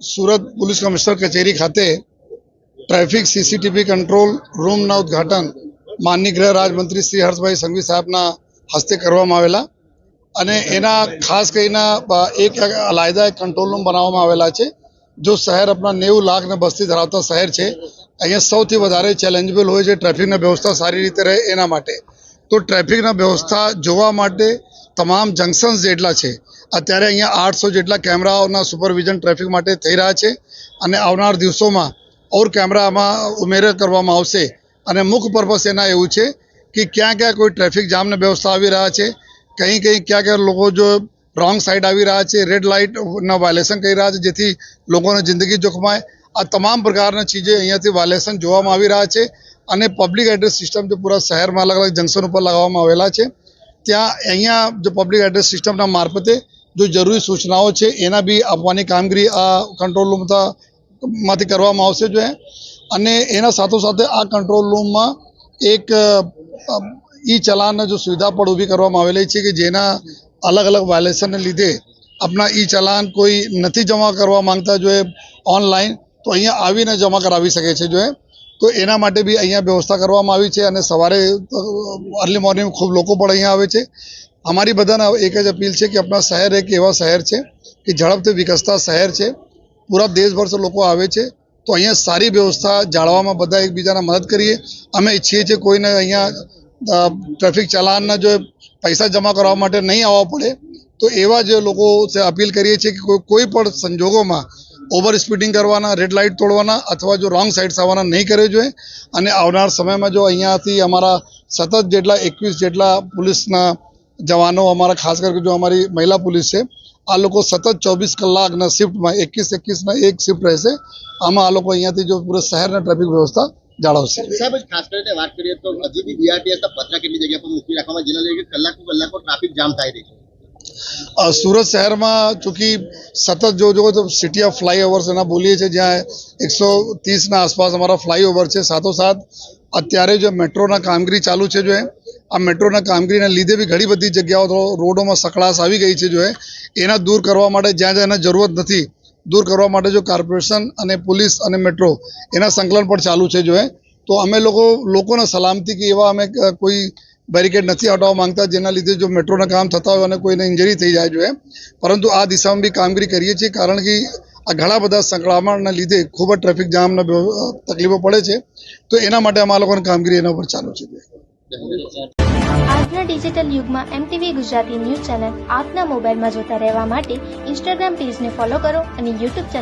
Surat police commissioner કચેરી ખાતે traffic CCTV control રૂમના ઉદ્ઘાટન માનનીય ગૃહ રાજમંત્રી શ્રી હર્ષભાઈ સંઘવી સાહેબના હસ્તે કરવામાં આવેલા અને એના ખાસ કરીને એક અલાયદા કંટ્રોલ રૂમ બનાવવામાં આવેલા છે. જો શહેર આપણા 90 લાખ ને વસ્તી ધરાવતા શહેર છે, અહીંયા સૌથી વધારે ચેલેન્જેબલ હોય છે ટ્રાફિકની વ્યવસ્થા સારી રીતે રહે એના માટે. તો ટ્રાફિકના વ્યવસ્થા જોવા માટે તમામ જંકશન્સ જેટલા છે અત્યારે અહીંયા 800 જેટલા કેમેરાઓના સુપરવિઝન ટ્રાફિક માટે થઈ રહ્યા છે અને આવનાર દિવસોમાં ઓર કેમેરામાં ઉમેરો કરવામાં આવશે. અને મુખ્ય પર્પસ એના એવું છે કે ક્યાં ક્યાં કોઈ ટ્રાફિક જામની વ્યવસ્થા આવી રહ્યા છે, ક્યાં ક્યાં લોકો જો રોંગ સાઈડ આવી રહ્યા છે, રેડ લાઇટના વાયલેશન કરી રહ્યા છે જેથી લોકોની જિંદગી જોખમાય. આ તમામ પ્રકારના ચીજો અહીંયાથી વાયલેશન જોવામાં આવી રહ્યા છે અને પબ્લિક એડ્રેસ સિસ્ટમ જો પૂરા શહેરમાં અલગ અલગ જંકશન ઉપર લગાવવામાં આવેલા છે, ત્યાં અહીંયા જો પબ્લિક એડ્રેસ સિસ્ટમના મારફતે જો જરૂરી સૂચનાઓ છે એના બી આપવાની કામગીરી આ કંટ્રોલ રૂમમાંથી કરવામાં આવશે અને એના સાથોસાથે આ કંટ્રોલ રૂમમાં એક ઈ ચલાનની જો સુવિધા પણ ઊભી કરવામાં આવેલી છે કે જેના અલગ અલગ વાયલેશનને લીધે આપણા ઈ ચલાન કોઈ નથી જમા કરવા માંગતા ઓનલાઈન તો અહીંયા આવીને જમા કરાવી શકે છે તો એના માટે બી અહીંયા વ્યવસ્થા કરવામાં આવી છે અને સવારે અર્લી મોર્નિંગ ખૂબ લોકો પણ અહીંયા આવે છે. અમારી બધાને એક જ અપીલ છે કે આપણા શહેર એક એવા શહેર છે કે ઝડપથી વિકસતા શહેર છે, પૂરા દેશભરથી લોકો આવે છે તો અહીંયા સારી વ્યવસ્થા જાળવવામાં બધા એકબીજાને મદદ કરીએ. અમે ઈચ્છીએ છીએ કોઈને અહીંયા ટ્રાફિક ચલાનના જો પૈસા જમા કરવા માટે નહીં આવવા પડે તો એવા જે લોકો અપીલ કરીએ છીએ કે કોઈ પણ સંજોગોમાં ઓવર સ્પીડિંગ કરવાના, રેડ લાઇટ તોડવાના અથવા જો રોંગ સાઇડ્સ આવવાના નહીં કરવો જોઈએ. અને આવનાર સમયમાં જો અહીંયાથી અમારા સતત જેટલા 21 જેટલા પોલીસના જવાનો અમારા ખાસ કરીને જો અમારી મહિલા પોલીસ છે, આ લોકો સતત 24 કલાકના શિફ્ટમાં 21-21ના એક શિફ્ટ રહેશે. આમાં આ લોકો અહીંયાથી જો પૂરા શહેરના ટ્રાફિક વ્યવસ્થા જાળવશે. સાહેબ ખાસ કરીને વાત કરીએ તો હજી બી બીઆરટીએસ પથરા કેટલી જગ્યા પર મૂકી રાખવામાં જેના લીધે કલાકો ટ્રાફિક જામ થાય રહી છે. સુરત શહેરમાં ચૂંકી સતત જો તો સિટી ઓફ ફ્લાયઓવર્સ એના બોલીએ છીએ જ્યાં 130ના આસપાસ અમારા ફ્લાયઓવર છે. સાથોસાથ અત્યારે જો મેટ્રોના કામગીરી ચાલુ છે આ મેટ્રોના કામગીરીના લીધે બી ઘણી બધી જગ્યાઓ રોડોમાં સકળાશ આવી ગઈ છે એના દૂર કરવા માટે જ્યાં જ્યાં એના જરૂરત નથી દૂર કરવા માટે જો કોર્પોરેશન અને પોલીસ અને મેટ્રો એના સંકલન પણ ચાલુ છે તો અમે લોકોને સલામતી કે એવા અમે કોઈ બેરિકેડ નથી હટાવવા માંગતા જેના લીધે જો મેટ્રોના કામ થતા હોય અને કોઈને ઇન્જરી થઈ જાય પરંતુ આ દિશામાં બી કામગીરી કરીએ છીએ કારણ કે આ ઘણા બધા સંકળામણના લીધે ખૂબ જ ટ્રાફિક જામના તકલીફો પડે છે તો એના માટે અમારા લોકોની કામગીરી એના ઉપર ચાલુ છે. આજના ડિજિટલ યુગમાં MTV ગુજરાતી ન્યૂઝ ચેનલ આપના મોબાઈલમાં જોતા રહેવા માટે ઇન્સ્ટાગ્રામ પેજને ફોલો કરો અને યુટ્યુબ ચેનલ